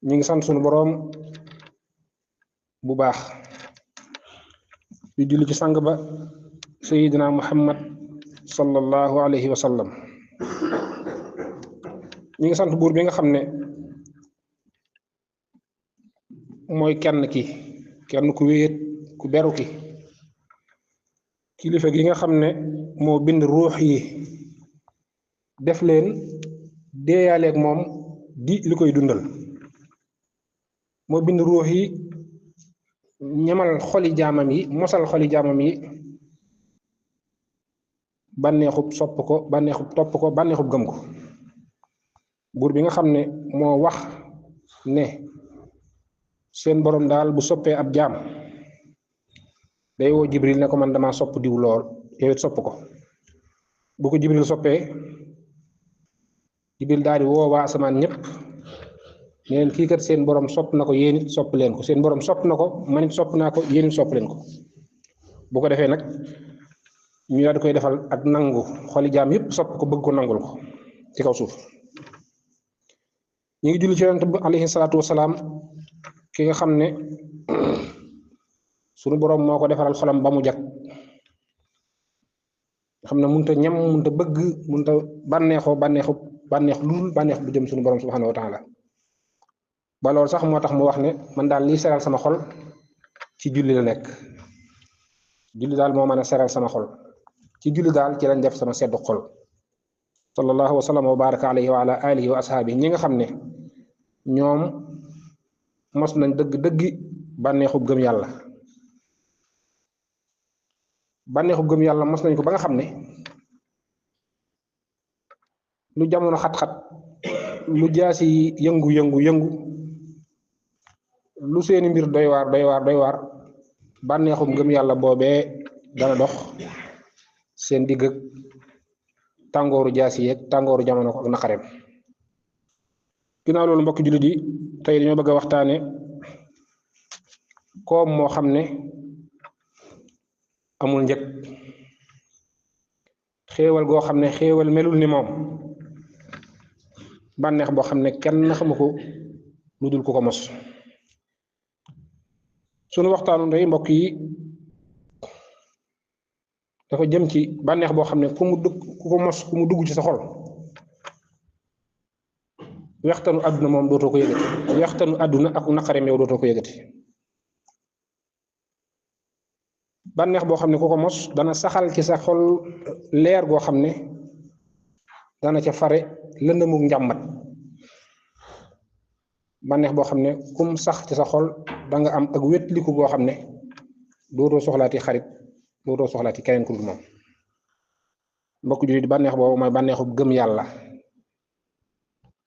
ñi ngi sant sunu boroom bu baax di julli ci sang ba sayyidina muhammad sallallahu alayhi wa sallam. ñi ngi sant buur bi nga xam ne mooy kenn ku wéet ku beru ki kilifa gi nga xam ne moo bind ruux yi def leen deeyaaleeg moom di li koy dundal, moo bind ruux yi ñamal xoli jaamam yi, mosal xoli jaamam yi bànneexub sopp ko, bànneexub topp ko, bànneexub gëm ko. buur bi nga xam ne moo wax ne seen borom daal bu soppee ab jaam day woo jibril ne ko man dama sopp diw lool, yow it sopp ko. bu ko jibril soppee, jibril daal di woo waa asamaan ñëpp neen kii kat seen borom sopp na ko, yéen it sopp leen ko. seen borom sopp na ko, man it sopp naa ko, yéen it sopp leen ko. bu ko defee nag ñu daal di koy defal ak nangu, xoli jaam yëpp sopp ko, bëgg ko, nangul ko ci kaw suuf. ñu ngi julli ci yonent bi alayhi salaatu wasalaam, ki nga xam ne sunu boroom moo ko defaral xolam ba mu jag, nga xam ne mënut a ñam, mënut a bëgg, mënut a bànneex lu dul bànneex bu jëm sunu boroom subhanahu wa taala. ba loolu sax moo tax mu wax ne man daal lii seral sama xol ci julli la nekk. julli daal moo mën a seral sama xol, ci julli daal ci lañ def sama seddu xol. sallallahu wa sallam wa baraka alayhi wa ala alihi wa ashaabi ñi nga xam ne ñoom mos nañ dëggi bànneexub gëm yàlla. bànneexub gëm yàlla mos nañ ko ba nga xam ne lu jamono xat-xat, lu jaasi yëngu lu seeni mbir doy waar bànneexub gëm yàlla boobee dana dox seen digg ak tàngooru jaasi yeeg tàngooru jamono ko ak naqareem. ginnaaw loolu mbokki jullit yi, tey dañoo bëgg a waxtaane koom moo xam ne amul njëg, xéewal goo xam ne xéewal melul ni moom, bànneex boo xam ne kenn xamu ko lu dul ku ko mos. sunu waxtaanu ndey mbokk yi dafa jëm ci bànneex boo xam ne ku ko mos, ku mu dugg ci sa xol, wextanu àdduna moom dootoo ko yëgati, wextanu àdduna ak naqareem yow dootoo ko yëgati. bànneex boo xam ne ku ko mos dana saxal ci sa xol leer goo xam ne dana ca fare lëndëmuk njàmbat. bànneex boo xam ne kum sax ci sa xol da nga am ak wétliku boo xam ne dootoo soxlaati xarit, dootoo soxlaati keneen ku dul moom. mbokk jullit, bànneex boobu mooy bànneexub gëm yàlla.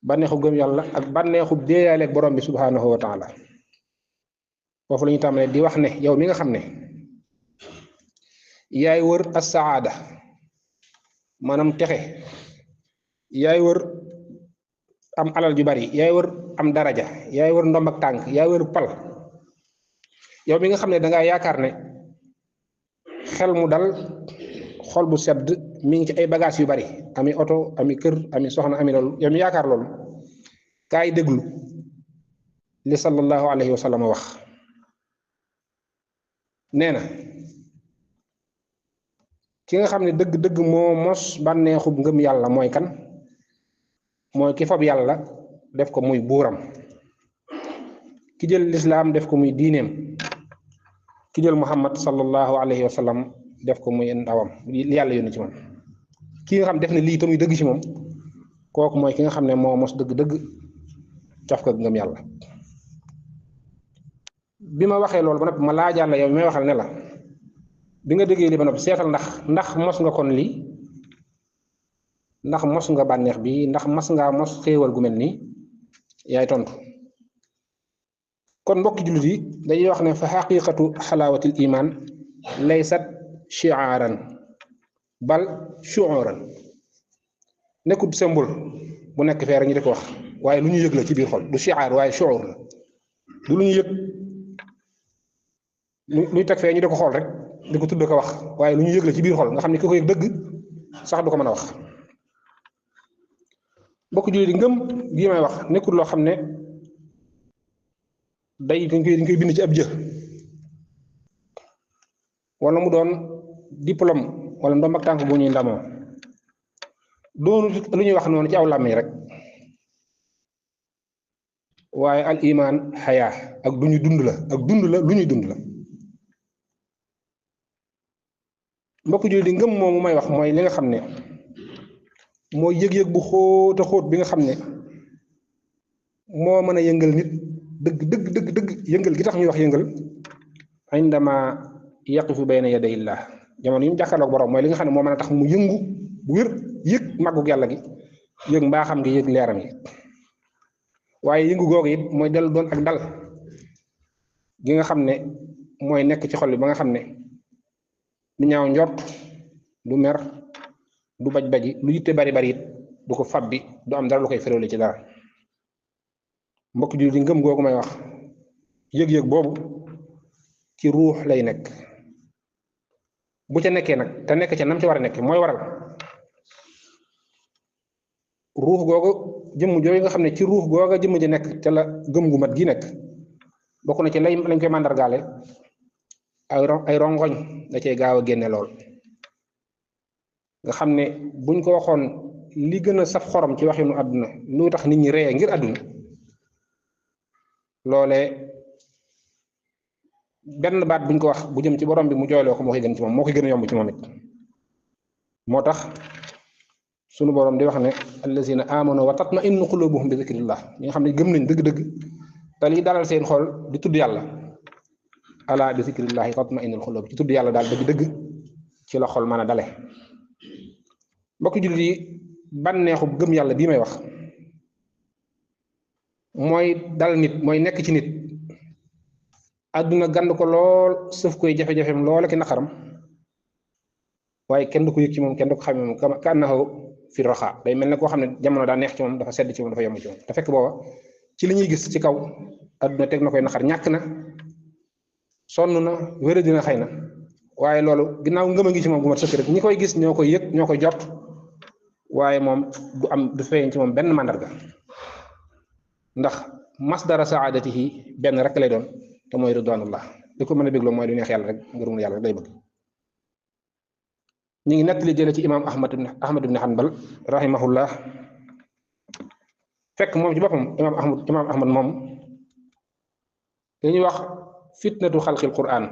bànneexub gëm yàlla ak bànneexub déeyaaleeg borom bi subhanahu wa taala. foofu la ñu tàmbalee di wax ne yow mi nga xam ne yaay wër as-saada, maanaam texe, yaay wër am alal ju bari, yaay wër am daraja, yaay wër ndomb ak tànk, yaay wër pal. yow mi nga xam ne dangaa yaakaar ne xel mu dal, xol bu sedd mi ngi ci ay bagages yu bari, ami oto, ami kër, ami soxna, ami loolu. yow mi yaakaar loolu, kaay déglu li sallallahu alayhi wa sallam wax. nee na ki nga xam ne dëgg-dëgg moo mos bànneexub ngëm yàlla mooy kan? mooy ki fab yàlla def ko muy buuram, ki jël lislaam def ko muy diineem, ki jël muhammad sallallahu alayhi wa sallam def ko muy ndawam li yàlla yónni ci moom. ki nga xam def na lii te muy dëgg ci moom, kooku mooy ki nga xam ne moo mos dëgg-dëgg caf ko ngëm yàlla. bi ma waxee loolu ba noppi ma laajal la yow may waxal ne la, bi nga déggee li ba noppi seetal ndax mos nga kon lii, ndax mos nga bànneex bi, ndax mos ngaa mos xéewal gu mel nii? yaay tontu. kon mbokki jullit yi dañuy wax ne fa xaqiqatu xalaawatil iman laysat shi'aaran bal shu'uran. nekkut symbole bu nekk fee rek ñu di ko wax, waaye lu ñu yëg la ci biir xol. du shi'aar waaye shu'ur la. du lu ñu yëg luy teg fee ñu di ko xool rek di ko tudd ko wax, waaye lu ñu yëg la ci biir xol, nga xam ne ki ko yëg dëgg sax du ko mën a wax. mbokk jullit yi ngëm bii may wax nekkul loo xam ne dañ koy bind ci ab jë wala mu doon diplôme wala ndomb ak tànk bu ñuy ndamoo doonu lu ñuy wax noonu ci aw làmmiñ rek waaye al iman xayaa ak du ñu dund la ak dund la lu ñuy dund la mbokk jullit di ngëm moomu may wax mooy li nga xam ne mooy yëg-yëg bu xóot a xóot bi nga xam ne moo mën a yëngal nit dëgg yëngal gi tax ñuy wax yëngal indama yaqifu bayna yadayillah jamono yi mu jàkkaarloog borom mooy li nga xam ne moo mën a tax mu yëngu bu wér yëg màggug yàlla gi yëg mbaaxam gi yëg leeram yi waaye yëngu googu it mooy dellu doon ak dal gi nga xam ne mooy nekk ci xol bi ba nga xam ne du ñaaw njort du mer du baj-baji lu yitte bari it du ko fabbi du am dara lu koy féréwle ci dara mbokk jullit di ngëm googu may wax yëg-yëg boobu ci ruux lay nekk bu ca nekkee nag te nekk ca nam ci war a nekk mooy waral ruux googu jëmm jooyu nga xam ne ci ruux googa jëmm ji nekk ca la gëm gu mat gi nekk bokk na ci lañ koy màndargaale ay rongoñ da cay gaaw a génne lool nga xam ne buñ ko waxoon li gën a saf xorom ci waxinu àdduna lu tax nit ñi ree ngir àdduna loolee benn baat buñ ko wax bu jëm ci borom bi mu jooyloo ko moo koy gën ci moom moo koy gën a yomb ci moom it moo tax sunu borom di wax ne allazina amanu wa tatma'innu qulubuhum bi zikrillah ñi nga xam ne gëm nañ dëgg-dëgg te liy dalal seen xol di tudd yàlla ala bi zikrillahi tatma'innul qulub ci tudd yàlla daal dëgg-dëgg ci la xol mën a dale mbokk jullit yi bànneexu gëm yàlla bii may wax mooy dal nit mooy nekk ci nit àdduna gànd ko lool sëf koy jafe-jafem lool ki naqaram waaye kenn du ko yëg ci moom kenn du ko xam moom ka annahu fi raxa day mel ne koo xam ne jamono daa neex ci moom dafa sedd ci moom dafa yomb ci moom te fekk booba ci li ñuy gis ci kaw àdduna teg na koy naqar ñàkk na sonn na wéra dina xëy na waaye loolu ginnaaw ngëm a ngi ci moom gu mat sëkk rek ñi koy gis ñoo koy yëg ñoo koy jot waaye moom du feeñ ci moom benn màndarga ndax masdara saadatihi benn rek lay doon te mooy ridwanullah li ko mën a bégloo mooy lu neex yàlla rek ngërëmul yàlla rek lay bëgg ñu ngi nettali jële ci imaam ahmad ibn hanbal rahimahullah fekk moom ci boppam imaam ahmad moom dañuy wax fitnatu xalqil quran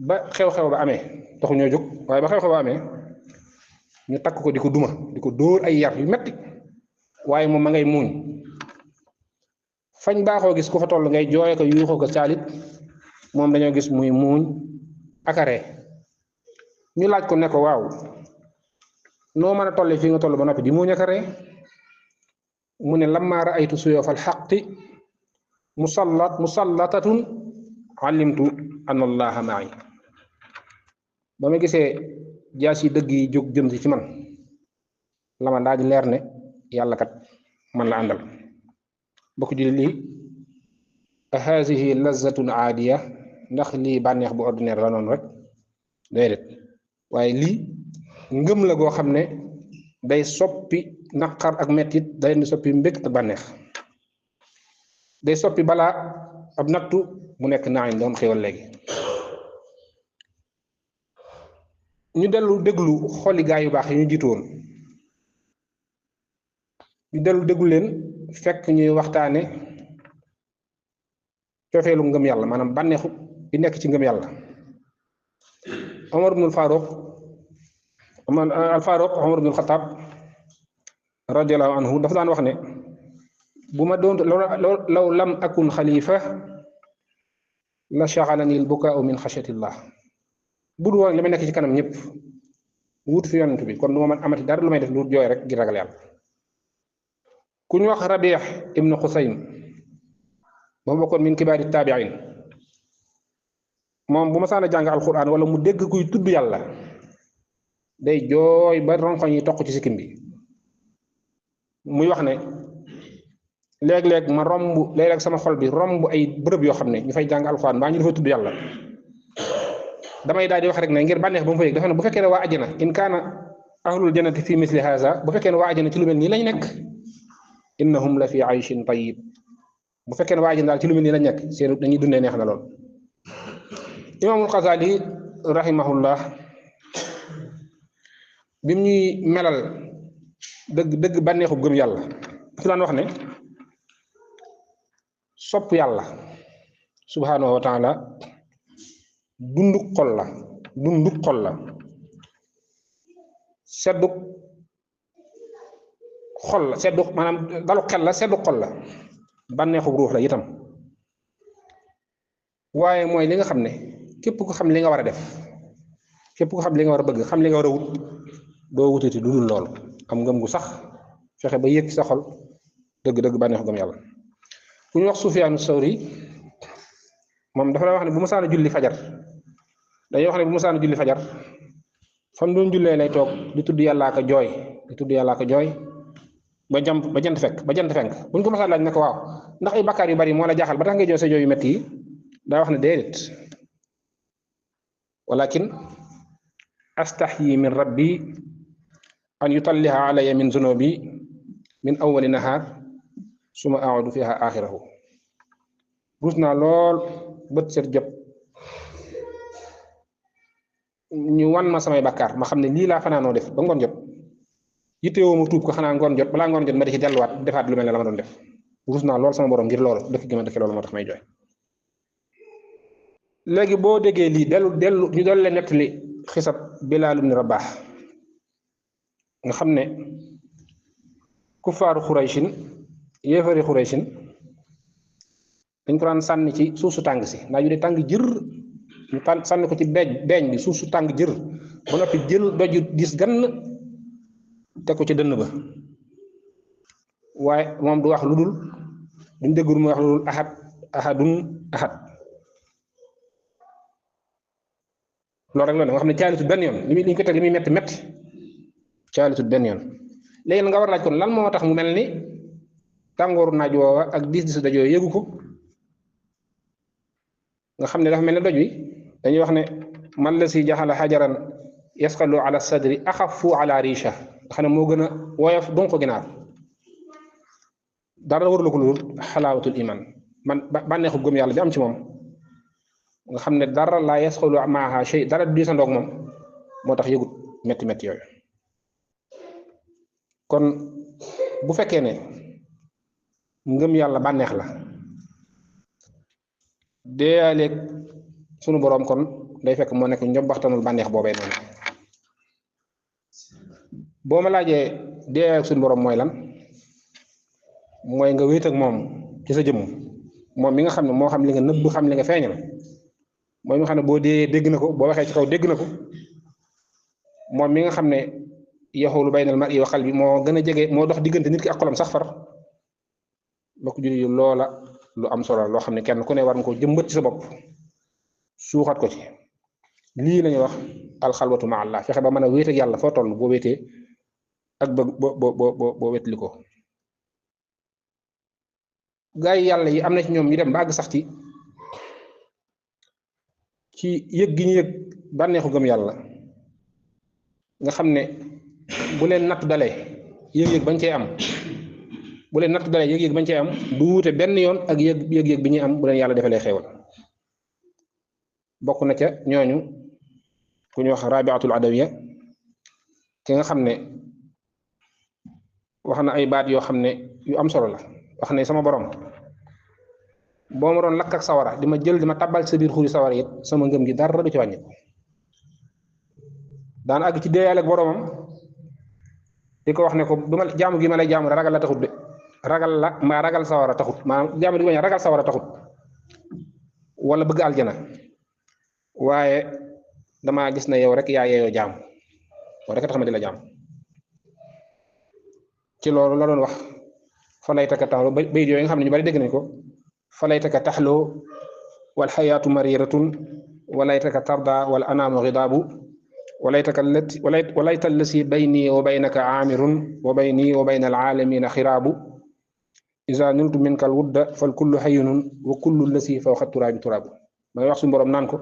ba xew-xew ba amee taxu ñoo jóg waaye ba xew-xew ba amee ñu takk ko di ko duma di ko dóor ay yar yu metti waaye moom ma ngay muuñ fañ baaxoo gis ku fa toll ngay jooye ko yuuxoo ko caalit moom dañoo gis muy muuñ akaree ñu laaj ko ne ko waaw noo mën a tolle fii nga toll ba noppi di muuñ akaree mu ne lamma raaytu suyufal xaqi musallatatun alimtu an allaha ma'i ba ma gisee jaas yi dëgg yi jóg jëm si ci man la ma daal di leer ne yàlla kat man la àndal bokk ji lii hazihi lazatun aadiya ndax lii bànneex bu ordinaire la noonu rek déedéet waaye lii ngëm la goo xam ne day soppi naqar ak mettit day di soppi mbég ak bànneex day soppi balaa ab nattu mu nekk naañ doon xéwal léegi ñu dellu déglu xoli gaa yu baax yi ñu jiitu woon ñu dellu déglu leen fekk ñuy waxtaane cofeelu ngëm yàlla maanaam bànneexu bi nekk ci ngëm yàlla Omar ibn al-Faruq Omar ibn al-Khattab radiyallahu anhu dafa daan wax ne bu ma doon law lam akun xalifa la shaghalani al-bukaa'u min xashyatillah bu dul woon li may nekk ci kanam ñëpp wut fi yonent bi kon du ma mën amati dara lu may def lu jooy rek ngir ragal yàlla ku ñu wax Rabi' ibn Xusaym ba bokkoon min kibaari taabi'in moom bu ma saan a jàng alquran wala mu dégg kuy tudd yàlla day jooy ba ronkoñ yi toq ci sikkim bi muy wax ne léeg-léeg ma romb léeg-léeg sama xol bi romb ay bërëb yoo xam ne ñu fay jàng alquran baa ñu dafa tudd yàlla damay daal di wax rek ne ngir bànneex ba mu fa yëg dafa ne bu fekkee ne waa àjjana in kaana ahlul jannati fi misli haza bu fekkee ne waa àjjana ci lu mel nii lañ nekk innahum la fi ayshin tayyib bu fekkee ne waa ji daal ci lu mel nii la nekk seen dañuy dundee neex na lool. Imaamul Xasaali rahimahullah bi mu ñuy melal dëgg bànneexu gëm yàlla fi daan wax ne sopp yàlla subhaanahu wa taala dunduk xol la sedduk xol la sedduk maanaam dalu xel la sedduk xol la bànneexu ruux la itam waaye mooy li nga xam ne képp ko xam li nga war a def képp ko xam li nga war a bëgg xam li nga war a wut doo wutati lu dul loolu am ngëm gu sax fexe ba yëg sa xol dëgg bànneexu gëm yàlla. ku ñu wax Sufyaanu Sawri moom dafa la wax ne bu musaana julli fajar dañuy wax ne bu musaana julli fajar fam doon jullee lay toog di tudd yàllaa ko jooy ba jant fenk buñ ko musaana laaj ne ko waaw ndax ay bakkaar yu bari moo la jaaxal ba tax ngay jooy sa jooy yu metti yi daa wax ne déedéet walakin astaxyi min rabbi an yutalliha alayya min zunubi min awwali nahaar suma a'udu fiha axirahu rus naa lool bët set jot ñu wan ma samay bakkaar ma xam ne lii laa fanaanoo def ba ngoon jot yittewoo ma tuub ko xanaa ngoon jot balaa ngoon jot ma di ci delluwaat defaat lu mel ne la ma doon def rus naa lool sama borom ngir loolu dëkk gi ma dëkk loolu moo tax may jooy. léegi boo déggee lii dellu ñu doon leen nettali xisab Bilaal ibn Rabaax nga xam ne kuffaaru Xuraysin yéefari Xuraysin dañ ko daan sànni ci suuf su tàng si naaj wi di tàng jër ñu sànni ko ci beeñ bi suuf su tàng jër ba noppi jël doju dis gann teg ko ci dënn ba waaye moom du wax lu dul duñ déggul mu wax lu dul ahadun ahad loolu rek la nga xam ne caalitut benn yoon li ñu ko teg li muy metti caalitut benn yoon léegi nga war laaj kon lan moo tax mu mel ni tàngooru naaj woowa ak diis dajoo yëgu ko nga xam ne dafa mel ne doj wi dañuy wax ne man la si jaxala xajaran yasqalu ala sadri axafu ala richa nga xam ne moo gën a woyof donc ko ginaar dara warula ko loolu xalaawatul iman man bànneexu gëm yàlla bi am ci moom nga xam ne dara laa yasqalu maaha shay dara du diisandoog moom moo tax yëgut metti yooyu kon bu fekkee ne ngëm yàlla bànneex la deeyaaleeg sunu boroom kon day fekk moo nekk njombaxtanul bànneex boobee noonu boo ma laajee deeyaaleeg sunu boroom mooy lan mooy nga wéet ak moom ci sa jëmm moom mi nga xam ne moo xam li nga nëbb xam li nga feeñal mooy mi nga xam ne boo dee dégg na ko boo waxee ci kaw dégg na ko moom mi nga xam ne yaxulu baynal mar'i wa qalbi moo gën a jege moo dox diggante nit ki ak xolam sax far bokk julli yu loola lu am solo loo xam ne kenn ku ne war nga ko jëmbat ci sa bopp suuxat ko ci lii lañuy wax alxalwatu ma Allah fexe ba mën a wéet ak yàlla foo toll boo wéetee ak boo wétli ko gaa yi yàlla yi am na ci ñoom ñu dem ba àgg sax ci yëg gi ñu yëg bànneexu gëm yàlla nga xam ne bu leen natt dalee yëg-yëg bañ cee am bu leen natt dalee yëg-yëg bañ cee am du wuute benn yoon ak yëg-yëg bi ñuy am bu leen yàlla defalee xéewal bokk na ca ñooñu ku ñu wax Rabiatul Adawiya ki nga xam ne wax na ay baat yoo xam ne yu am solo la wax ne sama borom boo ma doon lakk ak sawara di ma jël di ma tabbal sa biir xuri sawara it sama ngëm gi dara du ci wàññi daan àgg ci déeyaale ak boromam di ko wax ne ko du ma jaamu gi ma lay jaamu ragal la taxut de ragal sawara taxut maanaam jaamu di ko ragal sawara taxut wala bëgg aljana waaye damaa gis na yow rek yaa yeeyoo jaam loolu rek tax ma di la jaam ci loolu la doon wax fa laytaka taxloo bayit yooyu nga xam ne ñu bari dégg nañ ko fa laytaka taxloo wal xayaatu mariratun wa laytaka tarda wal anaamu xidaabu walayta allasi bayni wa baynaka aamirun wa bayni wa bayna alaalamina xiraabu isa nultu minka alwudda fal kullu xayinun wa kullu lasi fawqa turaabi turaabu ma ngi wax suñu borom naan ko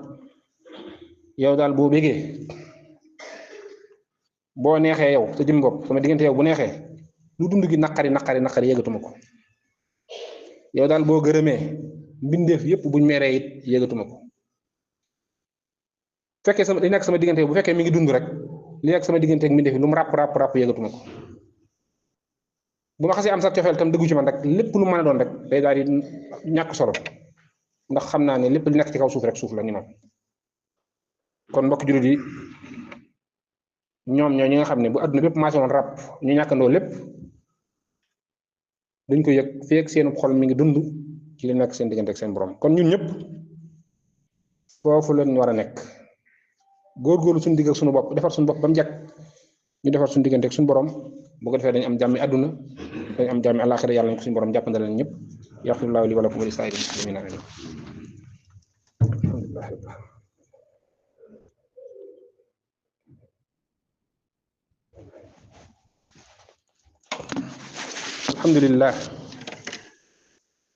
yow daal boo bégee boo neexee yow sa jëm bopp sama diggante yow bu neexee lu dund gi naqari yëgatuma ko yow daal boo gërëmee mbindeef yépp buñ meree it yëgatuma ko fekkee sama li nekk sama diggante bu fekkee mi ngi dund rek li nekk sama diggante ak mbindeef lu mu ràpp yëgatuma ko bu ma xasee am sax cofeel tam dëggu ci man rek lépp lu mën a doon rek day daal di ñàkk solo ndax xam naa ne lépp li nekk ci kaw suuf rek suuf la ni moom kon mbokk jullit yi ñoom ñoo ñi nga xam ne bu adduna bépp maase woon ràpp ñu ñàkkandoo lépp duñ ko yëg feek seenu xol mi ngi dund ci li nekk seen diggante ak seen borom kon ñun ñëpp foofu lañ war a nekk góorgóorlu suñu digg ak suñu bopp defar suñu bopp ba mu jekk ñu defar suñu diggante ak suñu borom bu ko defee dañu am jàmmi àdduna dañu am jàmmi àllaaxira yàlla nañ ko suñu borom jàppandal leen ñëpp yaxfirullahu li wa lakum wa li saa'iril muslimiina alhamdulillah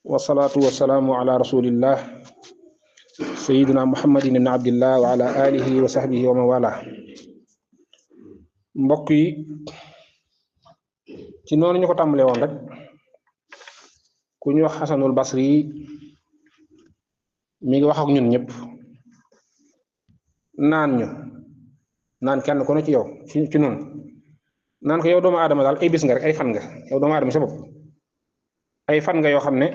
wasalaatu wasalaamu ala rasulillah sayidina muhammadin ibn abdillah wa ala alihi wa sahbihi wa man wala mbokk yi ci noonu ñu ko tàmbalee woon rek ku ñu wax xasanul basri mi ngi wax ak ñun ñëpp naan kenn ku ne ci yow ci noonu naan ko yow doomu aadama daal ay bis nga rek ay fan nga yow doomu aadama sa bopp ay fan nga yoo xam ne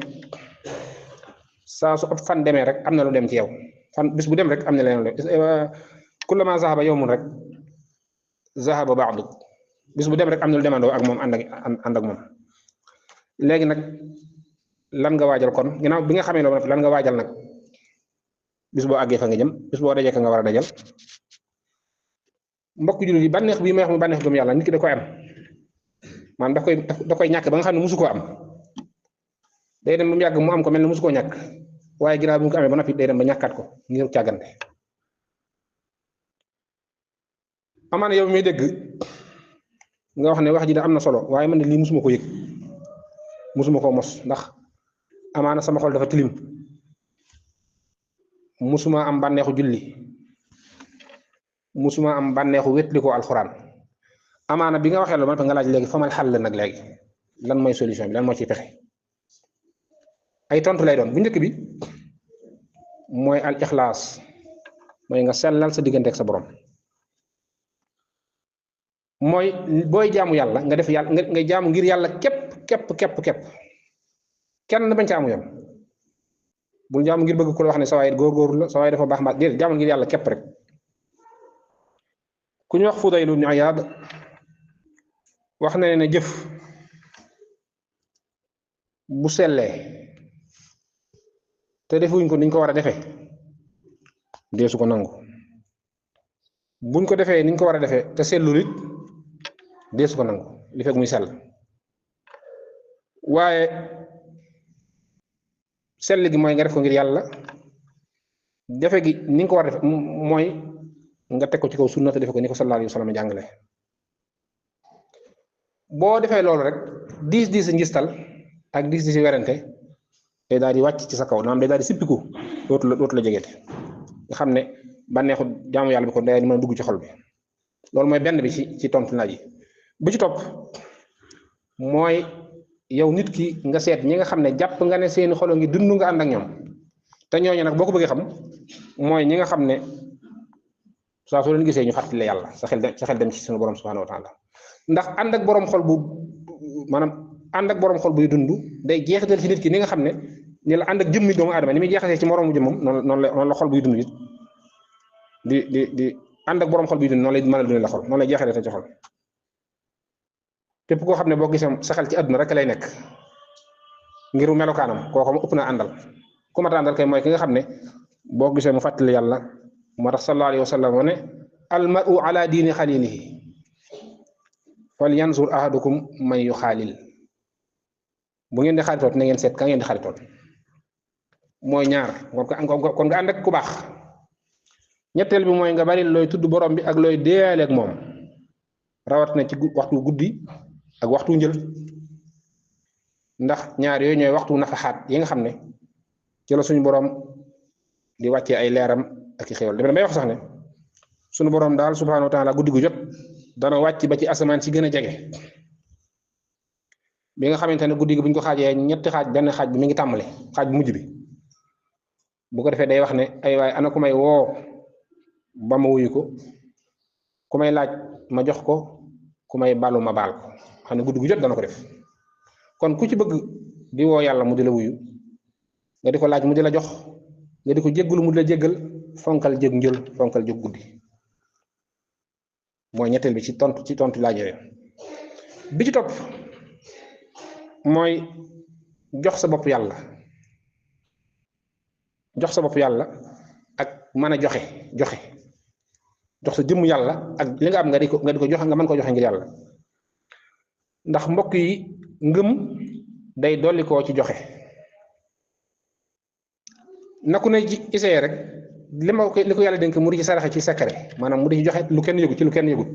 saa su ab fan demee rek am na lu dem ci yow fan bis bu dem rek am na leneen lu kullama zahaba yawmun rek zahaba ba'du bis bu dem rek am na lu demandoo ak moom ànd ak moom léegi nag lan nga waajal kon ginnaaw bi nga xamee loolu lan nga waajal nag bis boo àggee fa nga jëm bis boo dajee ka nga war a dajal mbokk jullit yi bànneex bii may wax mu bànneex gëm yàlla nit ki da koy am maanaam da koy ñàkk ba nga xam ne musu koo am day dem ba mu yàgg mu am ko mel ne musu koo ñàkk waaye ginnaaw bi mu ko amee ba noppi day dem ba ñàkkaat ko ngir càggante amaana yow mi dégg nga wax ne wax ji da am na solo waaye man ne lii musuma ko yëg musuma koo mos ndax amaana sama xol dafa tilim musuma am bànneexu julli musuma am bànneexu wétli ko alxuraan amaana bi nga waxee loolu man nga laaj léegi famal xàll nag léegi lan mooy solution bi lan moo ciy pexe ay tontu lay doon bu njëkk bi mooy al ixlaas mooy nga sellal sa diggante ak sa borom mooy booy jaamu yàlla nga def yàlla nga jaamu ngir yàlla képp kenn bañ ca amu yoon bul jaamu ngir bëgg ko la wax ne sa waay góorgóorlu la sa waay dafa baax mbaa déedéet jaamu ngir yàlla képp rek ku ñu wax Fudayl ibn Iyaad wax na ne jëf bu sellee te defuñ ko niñ ko war a defee deesu ko nangu buñ ko defee niñ ko war a defee te sellul it deesu ko nangu li fekk muy sell waaye sell gi mooy nga def ko ngir yàlla defe gi ni nga ko war a def mooy nga teg ko ci kaw sunna te defe ko ni ko sallallahu alayhi wa sallam jàngale boo defee loolu rek diis ngistal ak diis werante day daal di wàcc ci sa kaw naam day daal di sippiku dootu la jegeete nga xam ne bànneexu jaamu yàlla bi ko day mën a dugg ci xol bi loolu mooy benn bi ci tontu laaj yi bu ci topp mooy yow nit ki nga seet ñi nga xam ne jàpp nga ne seeni xolo ngi dund nga ànd ak ñoom te ñooñu nag boo ko bëggee xam mooy ñi nga xam ne saa soo leen gisee ñu fàttali yàlla sa xel dem ci sunu borom subhanahu wa taala ndax ànd ak borom xol bu maanaam ànd ak borom xol buy dund day jeexital ci nit ki ni nga xam ne ni la ànd ak jëmmi doomu aadama ni muy jeexatee ci moroomu jëmmam noonu la xol buy dund it di ànd ak borom xol buy dund noonu lay mën a dundee la xol noonu lay jeexatee ci xol képp koo xam ne boo gisee sa xel ci àdduna rek lay nekk ngiru melokaanam kooku ëpp na àndal ku mat a àndal kay mooy ki nga xam ne boo gisee mu fàttali yàlla moo tax sallallahu alayhi wa sallam ne al mar'u ala diini xalilihi fal yanzur ahadukum man yuxaalil bu ngeen di xaritoot na ngeen seet ka ngeen di xaritoot mooy ñaar kon nga ànd ak ku baax ñetteel bi mooy nga bari looy tudd borom bi ak looy deealeeg moom rawat na ci waxtu guddi ak waxtu njël ndax ñaar yooyu ñooy waxtu nafaxaat yi nga xam ne ci la suñu borom di wàccee ay leeram ak i xéwal damay wax sax ne suñu borom daal subhanahu wa taala guddi gu jot dana wàcc ba ci asamaan si gën a jege bi nga xamante ne guddi gi buñ ko xaajee ñetti xaaj benn xaaj bi mi ngi tàmbali xaaj bu mujj bi bu ko defee day wax ne ay waay ana ku may woo ba ma wuyu ko ku may laaj ma jox ko ku may balu ma baal ko xam ne guddi gu jot dana ko def kon ku ci bëgg di woo yàlla mu di la wuyu nga di ko laaj mu di la jox nga di ko jéggalu mu di la jéggal fonkal jég njël fonkal jóg guddi mooy ñetteel bi ci tontu laaj yooyu bi ci topp mooy jox sa bopp yàlla ak mën a joxe jox sa jëmm yàlla ak li nga am nga di ko joxe nga mën ko joxe ngir yàlla ndax mbokk yi ngëm day dolli koo ci joxe naku ne ci essayé rek li ko yàlla dénk mu di ci saraxe ci secret maanaam mu di ci joxe lu kenn yëgut ci lu kenn yëgut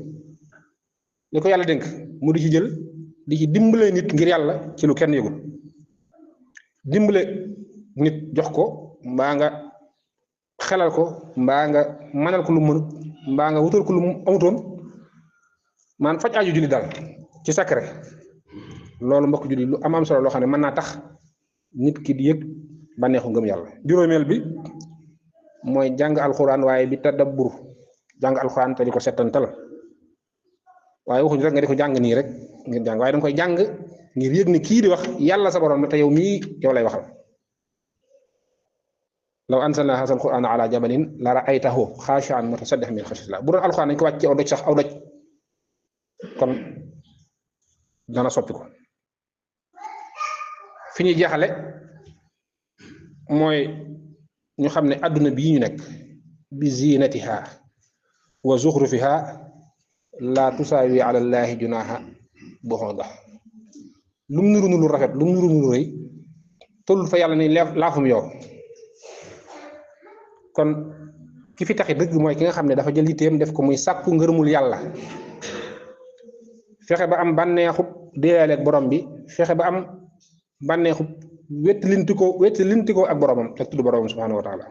li ko yàlla dénk mu di ci jël di ci dimbale nit ngir yàlla ci lu kenn yëgut dimbale nit jox ko mbaa nga xelal ko mbaa nga mënal ko lu mënut mbaa nga wutal ko lu amutoon man faj aju julli daal ci secret loolu mbokk julli lu am solo loo xam ne mën naa tax nit ki di yëg bànneexu ngëm yàlla juróomeel bi mooy jàng alxuraan waaye bi tadabbur jàng alxuraan te di ko settantal waaye waxuñu rek nga di ko jàng nii rek ngir jàng waaye danga koy jàng ngir yëg ni kii di wax yàlla sa borom la te yow mii yow lay waxal law anzalna haza alqur'ana ala jabalin la ra'aytahu khashi'an mutasaddihan min khashyatillah bu doon alxuraan dañ ko wàcc ci aw doj sax aw doj kon dana soppi ko fi ñuy jeexale mooy ñu xam ne adduna bii ñu nekk bi zinatiha wa zuxrufiha la tusaawi ala llahi junaha buxuda lum nuru nuru rafet lum nuru nuru rëy toll fa yàlla ni laafum yow kon ki fi taxi dëgg mooy ki nga xam ne dafa jël yitteem def ko muy sàkku ngërëmul yàlla fexe ba am bànneexub déeyaleeg borom bi fexe ba am bànneexub wetti ko ak boromam te tudd boromam subhanahu wa taala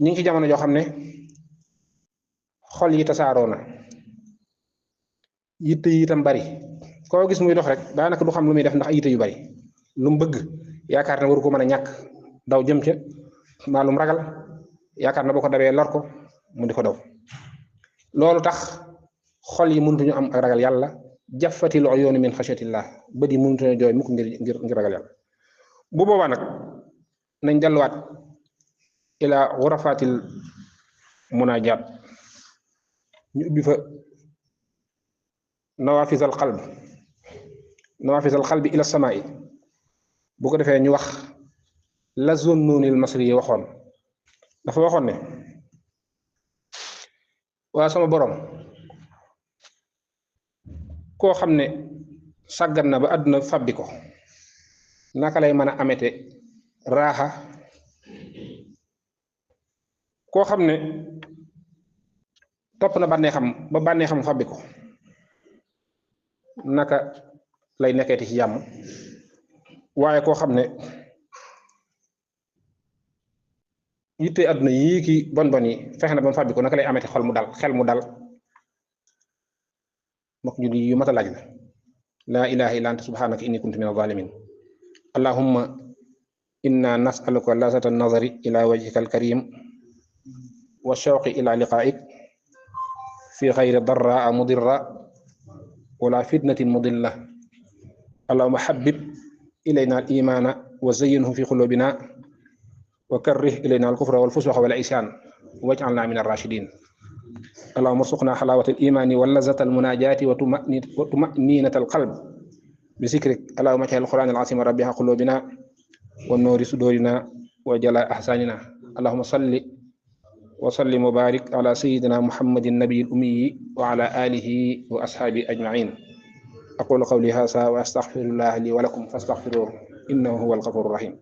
ñu ngi ci jamono joo xam ne xol yi tasaaroo na yitte yi itam bari koo gis muy dox rek daanaka du xam lu muy def ndax yitte yu bari lu mu bëgg yaakaar ne waru ko mën a ñàkk daw jëm ca maa lu mu ragal yaakaar na boo ko dawee lor ko mu di ko daw loolu tax xol yi mënutuñu am ak ragal yàlla jafatil uyuun min xashyatillah bët yi mënutuñu jooy mukk ngir ragal yàlla bu boobaa nag nañ delluwaat ila ghurafatil munajat ñu ubbi fa nawafizal qalbi ila samaa'i bu ko defee ñu wax la Zunnunil Masri yi waxoon dafa waxoon ne waa sama borom koo xam ne sàggan na ba àdduna fabbi ko naka lay mën a amete raaxa koo xam ne topp na bànneexam fabbi ko naka lay nekkeeti ci jàmm waaye koo xam ne yitte àdduna yii ki bon yi fexe na ba mu fàbbi ko naka lay amati xel mu dal mbokk ñu yu mat a laaj la laa ilaha illa anta subhanaka inni kuntu min az-zalimin allahumma inna nas'aluka lazata an-nazari ila wajhika al-karim wa shawqi ila liqa'ik fi ghayri darra mudirra wala fitnatin mudilla allahumma habbib ilayna al-imana wa zayyinhu fi qulubina wa karrih ilayna al-kufra wal-fusuqa wal-isyan waj'alna min ar-rashidin اللهم ارزقنا حلاوة الإيمان ولذة المناجاة وطمأنينة القلب بذكرك اللهم اجعل القرآن العظيم ربيع قلوبنا والنور صدورنا وجلاء أحزاننا اللهم صل وسلم وبارك على سيدنا محمد النبي الأمي وعلى آله وأصحابه أجمعين أقول قولي هذا وأستغفر الله لي ولكم فاستغفروه إنه هو الغفور الرحيم